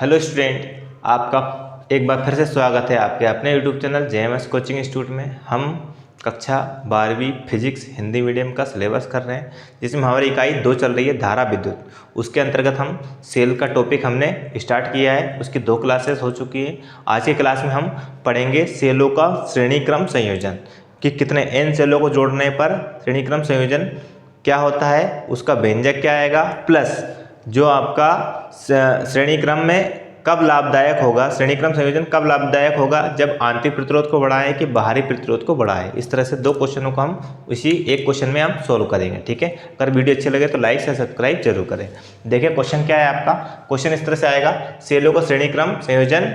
Hello student, आपका एक बार फिर से स्वागत है आपके अपने YouTube channel JMS coaching institute में। हम कक्षा 12वीं फिजिक्स हिंदी मीडियम का सिलेबस कर रहे हैं, जिसमें हमारी इकाई 2 चल रही है धारा विद्युत। उसके अंतर्गत हम सेल का टॉपिक हमने स्टार्ट किया है, उसकी 2 क्लासेस हो चुकी है। आज की क्लास में हम पढ़ेंगे सेलों का श्रेणी क्रम संयोजन, कि कितने n सेलों को जोड़ने पर श्रेणी क्रम संयोजन क्या होता है, उसका व्यंजक क्या आएगा, प्लस जो आपका श्रेणी क्रम में कब लाभदायक होगा, श्रेणी क्रम संयोजन कब लाभदायक होगा, जब आंतरिक प्रतिरोध को बढ़ाएं कि बाहरी प्रतिरोध को बढ़ाएं। इस तरह से 2 क्वेश्चनों को हम इसी एक क्वेश्चन में हम सोल्व करेंगे। ठीक है, अगर वीडियो अच्छी लगे तो लाइक से सब्सक्राइब जरूर करें। देखिए क्वेश्चन क्या है आपका। क्वेश्चन इस तरह से आएगा, सेलों का श्रेणी क्रम संयोजन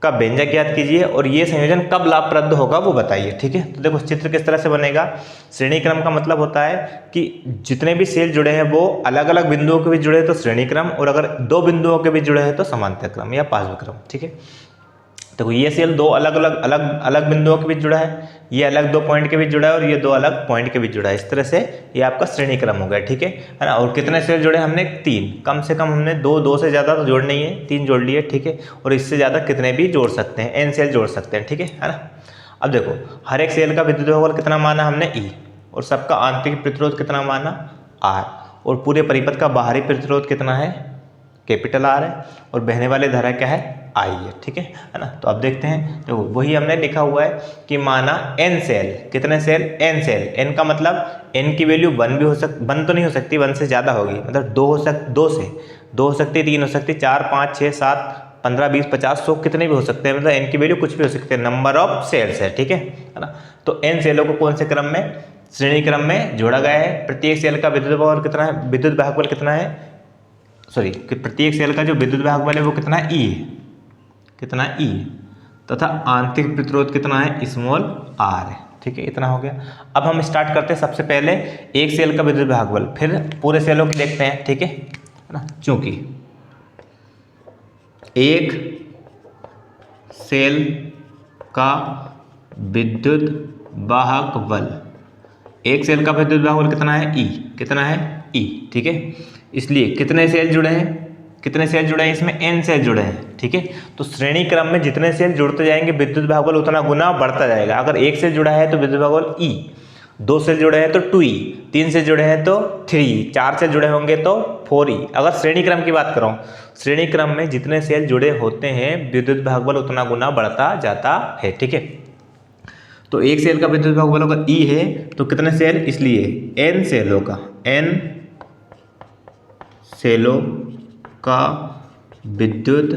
का व्यंजक ज्ञात कीजिए और ये संयोजन कब लाभप्रद होगा वो बताइए। ठीक है, तो देखो चित्र किस तरह से बनेगा। श्रेणी क्रम का मतलब होता है कि जितने भी सेल जुड़े हैं वो अलग अलग बिंदुओं के बीच जुड़े हैं तो श्रेणी क्रम, और अगर 2 बिंदुओं के बीच जुड़े हैं तो समांतर क्रम या पार्श्व क्रम। ठीक है, देखो ये सेल 2 अलग अलग बिंदुओं के बीच जुड़ा है, ये अलग 2 पॉइंट के बीच जुड़ा है और ये 2 अलग पॉइंट के बीच जुड़ा है। इस तरह से ये आपका श्रेणी क्रम हो गया। ठीक है ना। और कितने सेल जुड़े हमने 3, कम से कम हमने 2 से ज़्यादा तो जोड़ नहीं है, 3 जोड़ लिए। ठीक है, और इससे ज़्यादा कितने भी जोड़ सकते हैं, n सेल जोड़ सकते हैं। ठीक है ना। अब देखो हर एक सेल का विद्युत बल कितना माना हमने E, और सबका आंतरिक प्रतिरोध कितना माना R, और पूरे परिपथ का बाहरी प्रतिरोध कितना है कैपिटल R है, और बहने वाली धारा क्या है I है। ठीक है ना। तो अब देखते हैं, देखो वही हमने लिखा हुआ है कि माना n सेल, कितने सेल n सेल, n का मतलब n की वैल्यू 1 भी हो सकती, 1 तो नहीं हो सकती, 1 से ज़्यादा होगी, मतलब 2 हो सकती, 3 हो सकती, 4 5 6 7 15 20 50 100 कितने भी हो सकते हैं, मतलब n की वैल्यू कुछ भी हो सकती है, नंबर ऑफ सेल्स है। ठीक है ना। तो n सेलों को कौन से क्रम में, श्रेणी क्रम में जोड़ा गया है। प्रत्येक सेल का विद्युत बल कितना है, विद्युत वाहक बल कितना है, सॉरी प्रत्येक सेल का जो विद्युत वाहक बल है वो कितना है, E है, कितना है E, तथा आंतरिक प्रतिरोध कितना है, स्मॉल r है। ठीक है, इतना हो गया। अब हम स्टार्ट करते हैं सबसे पहले एक सेल का विद्युत वाहक बल, फिर पूरे सेलों की देखते हैं। ठीक है ना, चूंकि एक सेल का विद्युत वाहक बल, एक सेल का विद्युत वाहक बल कितना है, E, कितना है E। ठीक है, इसलिए कितने सेल जुड़े हैं, कितने सेल जुड़े हैं, इसमें n सेल जुड़े हैं। ठीक है, तो श्रेणी क्रम में जितने सेल जुड़ते जाएंगे विद्युत वाहक बल उतना गुना बढ़ता जाएगा। अगर 1 सेल जुड़ा है तो विद्युत वाहक बल E, 2 सेल जुड़े हैं तो 2E, 3 सेल जुड़े हैं तो 3E, 4 सेल जुड़े होंगे तो 4E। अगर श्रेणी क्रम की बात करूं, श्रेणी क्रम में जितने सेल जुड़े होते हैं विद्युत वाहक बल उतना गुना बढ़ता जाता है। ठीक है, तो एक सेल का विद्युत वाहक बल अगर E है तो कितने सेल, इसलिए n सेलों का, n सेलों का विद्युत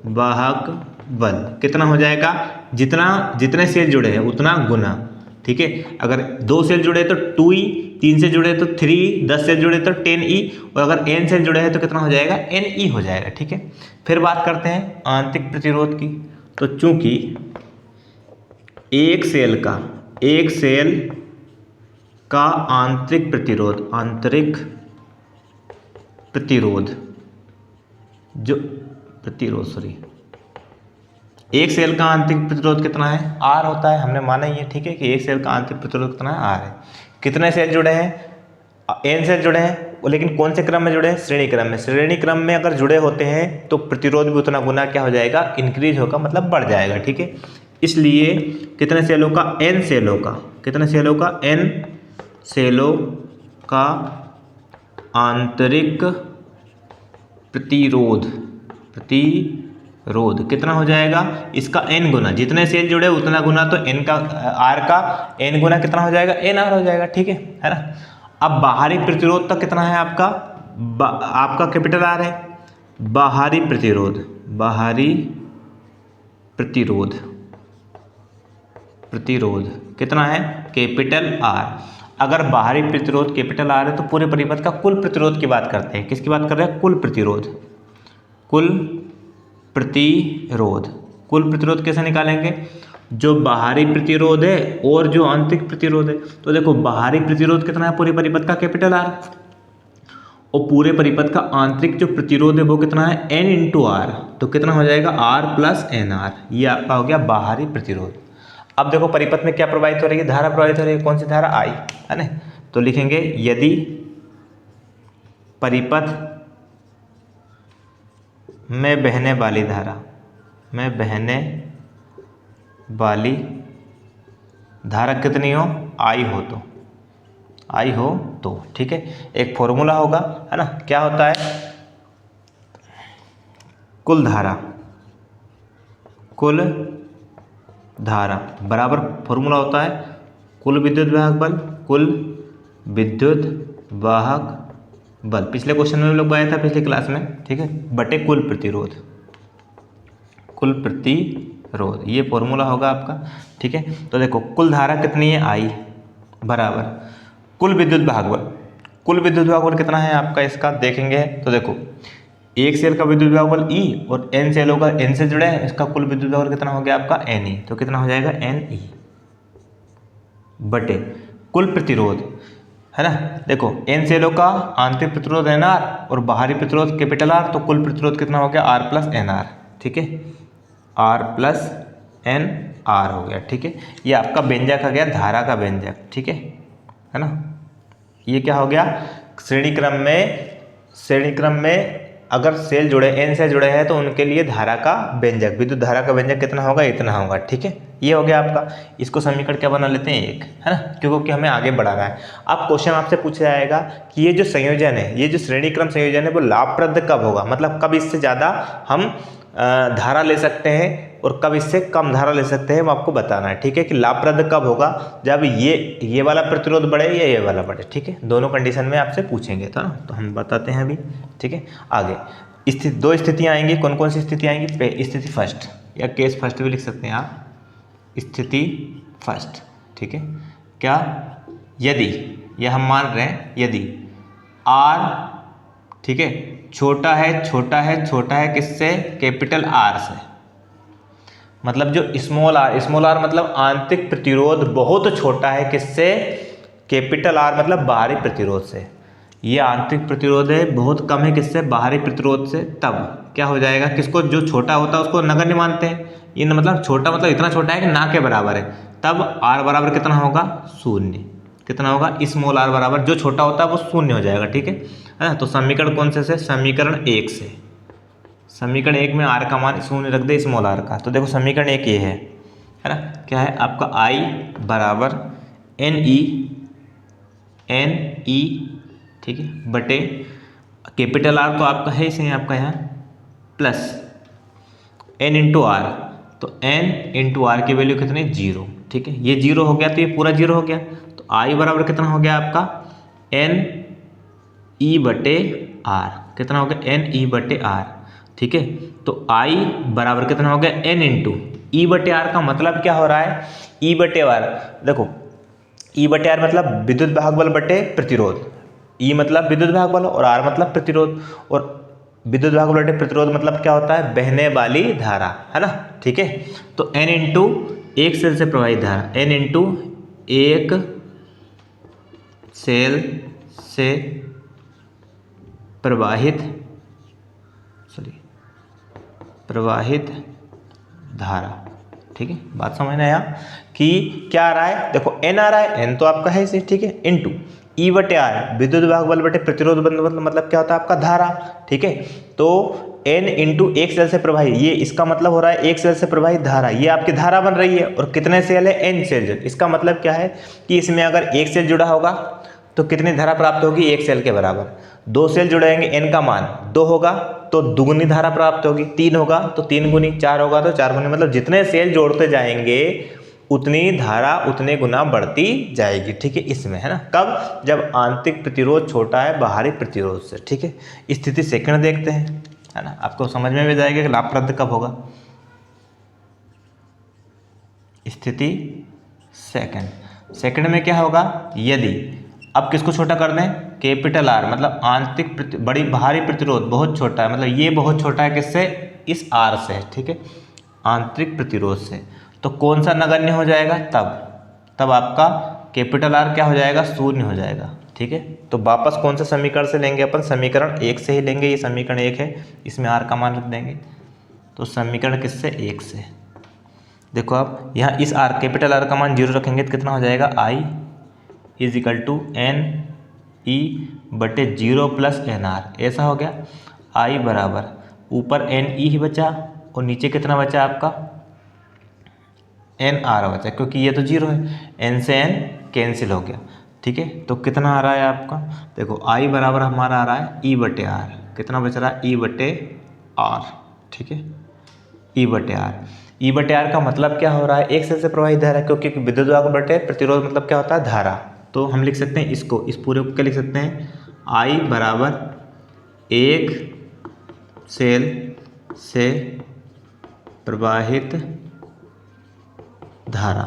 वाहक बल कितना हो जाएगा, जितने सेल जुड़े हैं उतना गुना। ठीक है, अगर 2 सेल जुड़े तो 2E, 3 से जुड़े तो 3E, 10 सेल जुड़े तो 10E, और अगर n सेल जुड़े हैं तो कितना हो जाएगा, NE हो जाएगा। ठीक है, फिर बात करते हैं आंतरिक प्रतिरोध की। तो चूंकि एक सेल का आंतरिक प्रतिरोध एक सेल का आंतरिक प्रतिरोध कितना है, R होता है, हमने माना ही है। ठीक है, कि एक सेल का आंतरिक प्रतिरोध कितना है, R है। कितने सेल जुड़े हैं, n सेल जुड़े हैं, लेकिन कौन से क्रम में जुड़े हैं, श्रेणी क्रम में। श्रेणी क्रम में अगर जुड़े होते हैं तो प्रतिरोध भी उतना गुना क्या हो जाएगा, इंक्रीज होगा, मतलब बढ़ जाएगा। ठीक है, इसलिए कितने सेलों का, n सेलों का, कितने सेलों का, n सेलों का आंतरिक प्रतिरोध कितना हो जाएगा, इसका n गुना, जितने सेल जुड़े उतना गुना, तो n का, r का n गुना कितना हो जाएगा, nr हो जाएगा। ठीक है ना। अब बाहरी प्रतिरोध तक कितना है आपका, आपका कैपिटल R है। बाहरी प्रतिरोध कितना है, कैपिटल R। अगर बाहरी प्रतिरोध कैपिटल R है तो पूरे परिपथ का कुल प्रतिरोध की बात करते हैं। किसकी बात कर रहे हैं, कुल प्रतिरोध कैसे निकालेंगे, जो बाहरी प्रतिरोध है और जो आंतरिक प्रतिरोध है। तो देखो बाहरी प्रतिरोध कितना है पूरे परिपथ का, कैपिटल R, और पूरे परिपथ का आंतरिक जो प्रतिरोध है वो कितना है, n × R, तो कितना हो जाएगा, R + nR। ये आपका हो गया बाहरी प्रतिरोध। अब देखो परिपथ में क्या प्रवाहित हो रही है, धारा प्रवाहित हो रही है, कौन सी धारा, I है ना। तो लिखेंगे यदि परिपथ में बहने वाली धारा, में बहने वाली धारा कितनी हो, आई हो तो, आई हो तो, ठीक है। एक फॉर्मूला होगा, है ना, क्या होता है, कुल धारा, कुल धारा बराबर फॉर्मूला होता है कुल विद्युत वाहक बल, कुल विद्युत वाहक बल, पिछले क्वेश्चन में हम लोग आया था पिछली क्लास में, ठीक है, बटे कुल प्रतिरोध, कुल प्रतिरोध, ये फॉर्मूला होगा आपका, ठीक है। तो देखो कुल धारा कितनी है, आई, बराबर कुल विद्युत वाहक बल, कुल विद्युत वाहक बल कितना है आपका, इसका देखेंगे तो देखो एक सेल का विद्युत वाहक बल ई और एन सेलों का एन से जुड़े हैं, इसका कुल विद्युत वाहक बल कितना हो गया आपका, एन ई, तो कितना हो जाएगा, एन ई बटे कुल प्रतिरोध, है ना। देखो एन सेलों का आंतरिक प्रतिरोध एन आर और बाहरी प्रतिरोध कैपिटल आर, तो कुल प्रतिरोध कितना हो गया, आर प्लस एन आर, ठीक है, आर प्लस एन आर हो गया, ठीक है। ये आपका व्यंजक आ गया धारा का व्यंजक, ठीक है ना। ये क्या हो गया, श्रेणी क्रम में अगर सेल जुड़े, एन से जुड़े हैं तो उनके लिए धारा का व्यंजक, विद्युत धारा का व्यंजक कितना होगा, इतना होगा, ठीक है। ये हो गया आपका, इसको समीकरण क्या बना लेते हैं, एक, है ना, क्योंकि हमें आगे बढ़ाना है। अब क्वेश्चन आपसे पूछा जाएगा कि ये जो संयोजन है, ये जो श्रेणी क्रम संयोजन है वो लाभप्रद कब होगा, मतलब कब इससे ज़्यादा हम धारा ले सकते हैं और कब इससे कम धारा ले सकते हैं, वो आपको बताना है, ठीक है, कि लाभप्रद कब होगा, जब ये वाला प्रतिरोध बढ़े या ये वाला बढ़े, ठीक है। दोनों कंडीशन में आपसे पूछेंगे तो हम बताते हैं अभी, ठीक है। आगे दो स्थितियाँ आएंगी, कौन कौन सी स्थिति आएंगी, स्थिति फर्स्ट या केस फर्स्ट भी लिख सकते हैं आप, स्थिति फर्स्ट, ठीक है। क्या, यदि, यह हम मान रहे हैं यदि आर, ठीक है, छोटा है किससे, कैपिटल आर से, मतलब जो स्मॉल आर मतलब आंतरिक प्रतिरोध बहुत छोटा है किससे, कैपिटल आर मतलब बाहरी प्रतिरोध से। ये आंतरिक प्रतिरोध है बहुत कम है किससे, बाहरी प्रतिरोध से, तब क्या हो जाएगा, किसको, जो छोटा होता है उसको नगण्य मानते हैं, ये मतलब छोटा मतलब इतना छोटा है कि ना के बराबर है, तब आर बराबर कितना होगा, शून्य, कितना होगा, स्मॉल आर बराबर, जो छोटा होता है वो शून्य हो जाएगा, ठीक है ना। तो समीकरण कौन से, समीकरण एक से, समीकरण एक में आर का मान शून्य रख दे, स्मॉल आर का, तो देखो समीकरण एक ये है ना, क्या है आपका, आई बराबर एन ई, ठीक है, बटे कैपिटल आर तो आपका है इसे आपका यहाँ प्लस एन इंटू आर, तो एन इंटू आर की वैल्यू कितनी, 0, ठीक है। ये 0 हो गया तो ये पूरा 0 हो गया, तो आई बराबर कितना हो गया आपका, एन ई बटे आर, कितना हो गया, एन ई बटे आर, ठीक है। तो आई बराबर कितना हो गया, एन इंटू ई बटे आर, का मतलब क्या हो रहा है, ई बटे आर, देखो ई बटे आर मतलब विद्युत वाहक बल बटे प्रतिरोध, ई मतलब विद्युत वाहक बल और आर मतलब प्रतिरोध, और विद्युत वाहक बल बटे प्रतिरोध मतलब क्या होता है, बहने वाली धारा, है ना, ठीक है। तो एन इंटू एक सेल से प्रवाहित धारा, एन इंटू एक सेल से प्रवाहित धारा, ठीक है। बात समझ में आया कि क्या आ रहा है, देखो एन आ रहा है, एन तो आपका है इसे, ठीक है, इंटू ई बटे आर, विद्युत वाहक बल बटे प्रतिरोध बल मतलब क्या होता है आपका, धारा, ठीक है। तो एन इंटू एक सेल से प्रवाहित, ये इसका मतलब हो रहा है एक सेल से प्रवाहित धारा, ये आपकी धारा बन रही है, और कितने सेल है, एन सेल। इसका मतलब क्या है कि इसमें अगर एक सेल जुड़ा होगा तो कितनी धारा प्राप्त होगी, एक सेल के बराबर, 2 सेल जुड़ेंगे, एन का मान 2 होगा तो दुगुनी धारा प्राप्त होगी, 3 होगा तो 3 गुनी, 4 होगा तो 4 गुनी, मतलब जितने सेल जोड़ते जाएंगे उतनी धारा उतने गुना बढ़ती जाएगी, ठीक है, इसमें, है ना। कब, जब आंतरिक प्रतिरोध छोटा है बाहरी प्रतिरोध से, ठीक है। स्थिति सेकंड देखते हैं, है ना, आपको समझ में भी जाएगा कि लाभप्रद कब होगा। स्थिति सेकंड में क्या होगा, यदि, अब किसको छोटा कर दें, कैपिटल आर मतलब आंतरिक बड़ी बाहरी प्रतिरोध बहुत छोटा है, मतलब ये बहुत छोटा है किससे, इस आर से, ठीक है, आंतरिक प्रतिरोध से, तो कौन सा नगण्य हो जाएगा, तब आपका कैपिटल आर क्या हो जाएगा, शून्य हो जाएगा, ठीक है। तो वापस कौन सा समीकरण से लेंगे अपन, समीकरण एक से ही लेंगे, ये समीकरण एक है, इसमें आर का मान रख देंगे, तो समीकरण किससे, एक से। देखो आप यहाँ इस आर कैपिटल आर का मान 0 रखेंगे तो कितना हो जाएगा, I is equal to N E बटे 0 प्लस एन आर, ऐसा हो गया। आई बराबर ऊपर एन ई ही बचा और नीचे कितना बचा आपका एन आर बचा, क्योंकि ये तो जीरो है, एन से एन कैंसिल हो गया। ठीक है, तो कितना आ रहा है आपका, देखो आई बराबर हमारा आ रहा है ई बटे आर, कितना बच रहा है ई बटे आर। ठीक है, ई बटे आर, ई बटे आर का मतलब क्या हो रहा है, एक सेल से प्रवाहित धारा, क्योंकि विद्युत वाहक बटे प्रतिरोध मतलब क्या होता है धारा। तो हम लिख सकते हैं इसको, इस पूरे को क्या लिख सकते हैं, आई बराबर एक सेल से प्रवाहित धारा,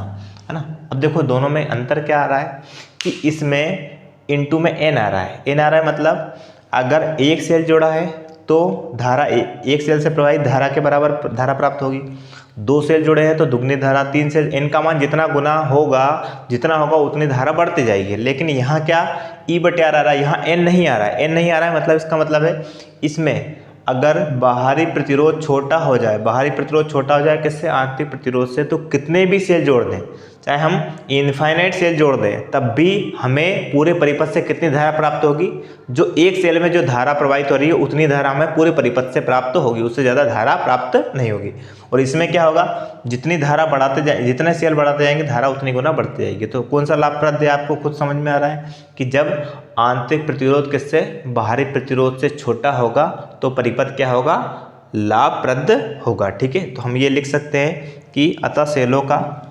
है ना। अब देखो दोनों में अंतर क्या आ रहा है कि इसमें इनटू में एन आ रहा है, एन आ रहा है मतलब अगर एक सेल जोड़ा है तो धारा एक सेल से प्रवाहित धारा के बराबर धारा प्राप्त होगी, दो सेल जुड़े हैं तो दुगनी धारा, तीन सेल, एन का मान जितना गुना होगा जितना होगा उतनी धारा बढ़ती जाएगी। लेकिन यहाँ क्या ई बटे आर आ रहा है, यहाँ एन नहीं आ रहा है, एन नहीं आ रहा है मतलब इसका मतलब है इसमें अगर बाहरी प्रतिरोध छोटा हो जाए, बाहरी प्रतिरोध छोटा हो जाए किससे, आंतरिक प्रतिरोध से, तो कितने भी सेल जोड़ दें, चाहे हम इनफाइनाइट सेल जोड़ दें, तब भी हमें पूरे परिपथ से कितनी धारा प्राप्त होगी, जो एक सेल में जो धारा प्रवाहित हो रही है उतनी धारा हमें पूरे परिपथ से प्राप्त होगी, उससे ज़्यादा धारा प्राप्त नहीं होगी। और इसमें क्या होगा, जितनी धारा बढ़ाते जाए, जितने सेल बढ़ाते जाएंगे धारा उतनी गुना बढ़ती जाएगी। तो कौन सा लाभप्रद है आपको खुद समझ में आ रहा है कि जब आंतरिक प्रतिरोध किससे, बाहरी प्रतिरोध से छोटा होगा तो परिपथ क्या होगा, लाभप्रद होगा। ठीक है, तो हम ये लिख सकते हैं कि अतः सेलों का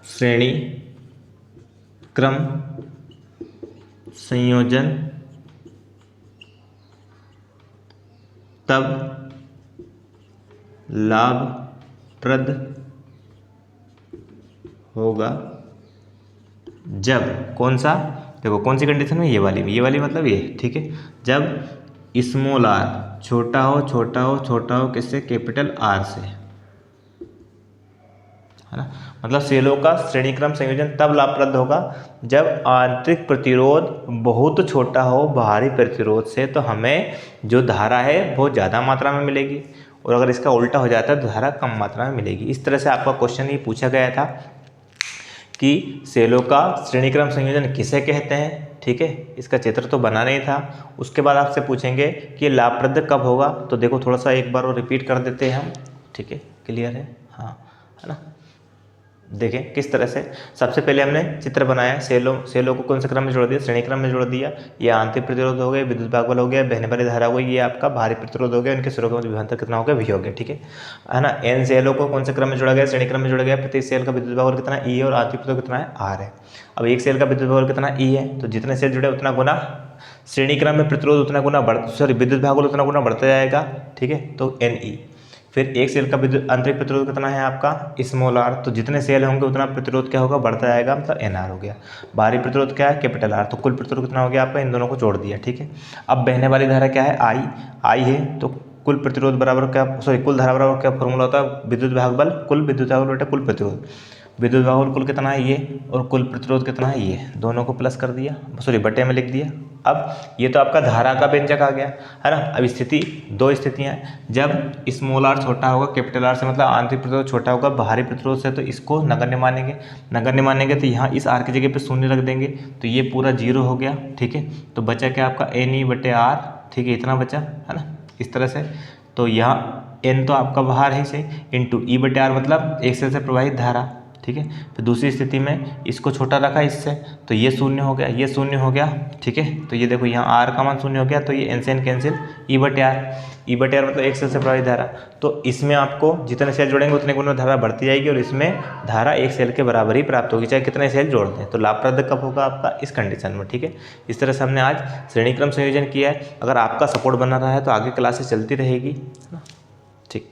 श्रेणी क्रम संयोजन तब लाभप्रद होगा जब, कौन सा, देखो कौन सी कंडीशन में, ये वाली मतलब ये। ठीक है, जब स्मॉल आर छोटा हो छोटा हो छोटा हो किससे, कैपिटल आर से, है ना। मतलब सेलों का श्रेणीक्रम संयोजन तब लाभप्रद होगा जब आंतरिक प्रतिरोध बहुत छोटा हो बाहरी प्रतिरोध से, तो हमें जो धारा है वो ज़्यादा मात्रा में मिलेगी, और अगर इसका उल्टा हो जाता है तो धारा कम मात्रा में मिलेगी। इस तरह से आपका क्वेश्चन ये पूछा गया था कि सेलों का श्रेणीक्रम संयोजन किसे कहते हैं। ठीक है, इसका चित्र तो बना नहीं था। उसके बाद आपसे पूछेंगे कि लाभप्रद कब होगा, तो देखो थोड़ा सा एक बार वो रिपीट कर देते हैं हम। ठीक है, क्लियर है, हाँ, है ना। देखें किस तरह से, सबसे पहले हमने चित्र बनाया, सेलों को कौन से क्रम में जोड़ दिया, श्रेणी क्रम में जोड़ दिया। ये आंतरिक प्रतिरोध हो गया, विद्युत भागबल हो गया, बहने वाली धारा हो गई, ये आपका बाहरी प्रतिरोध हो गया, इनके सिरों का विभवांतर कितना हो गया, वी हो गया। ठीक है ना। एन सेलों को कौन से क्रम में जोड़ा गया, श्रेणी क्रम में जोड़ा गया। प्रत्येक सेल का विद्युत भागबल कितना ई है और आंतरिक प्रतिरोध कितना है, आर है। अब एक सेल का विद्युत भागबल कितना ई है, तो जितने सेल जुड़े उतना गुना श्रेणी क्रम में प्रतिरोध उतना गुना विद्युत भागबल उतना गुना बढ़ता जाएगा। ठीक है, तो एन ई। फिर एक सेल का विद्युत आंतरिक प्रतिरोध कितना है आपका, स्मॉल आर, तो जितने सेल होंगे उतना प्रतिरोध क्या होगा, बढ़ता जाएगा, मतलब एन आर हो गया। बाहरी प्रतिरोध क्या है, कैपिटल आर, तो कुल प्रतिरोध कितना हो गया आपका, इन दोनों को जोड़ दिया। ठीक है, अब बहने वाली धारा क्या है, आई है, तो कुल प्रतिरोध बराबर क्या, कुल धारा बराबर क्या फॉर्मूला होता है, विद्युत भागबल कुल विद्युत भागबल बटा कुल प्रतिरोध। विद्युत भागबल कुल कितना है ये, और कुल प्रतिरोध कितना है ये, दोनों को प्लस कर दिया, बटे में लिख दिया। अब ये तो आपका धारा का व्यंजक आ गया, है ना। अब स्थिति, दो स्थितियां हैं, जब स्मॉल आर छोटा होगा कैपिटल आर से, मतलब आंतरिक प्रतिरोध छोटा होगा बाहरी प्रतिरोध से, तो इसको नगण्य मानेंगे, तो यहाँ इस आर की जगह पे शून्य रख देंगे, तो ये पूरा जीरो हो गया। ठीक है, तो बचा क्या आपका एन ई बटे आर। ठीक है, इतना बचा, है ना, इस तरह से। तो यहाँ एन तो आपका बाहर है से, इंटू ई बटे आर मतलब एक सेल से प्रवाहित धारा। ठीक है, फिर दूसरी स्थिति में इसको छोटा रखा इससे, तो ये शून्य हो गया, ये शून्य हो गया। ठीक है, तो ये देखो यहाँ आर का मान शून्य हो गया, तो ये एन से एन कैंसिल, ई बटे आर मतलब एक सेल से प्रवाहित धारा। तो इसमें आपको जितने सेल जोड़ेंगे उतने गुना धारा बढ़ती जाएगी, और इसमें धारा एक सेल के बराबर ही प्राप्त होगी चाहे कितने सेल जोड़ दें। तो लाभप्रद कब होगा आपका, इस कंडीशन में। ठीक है, इस तरह से हमने आज श्रेणीक्रम संयोजन किया है। अगर आपका सपोर्ट बना रहा है तो आगे क्लासेस चलती रहेगी, है ना। ठीक।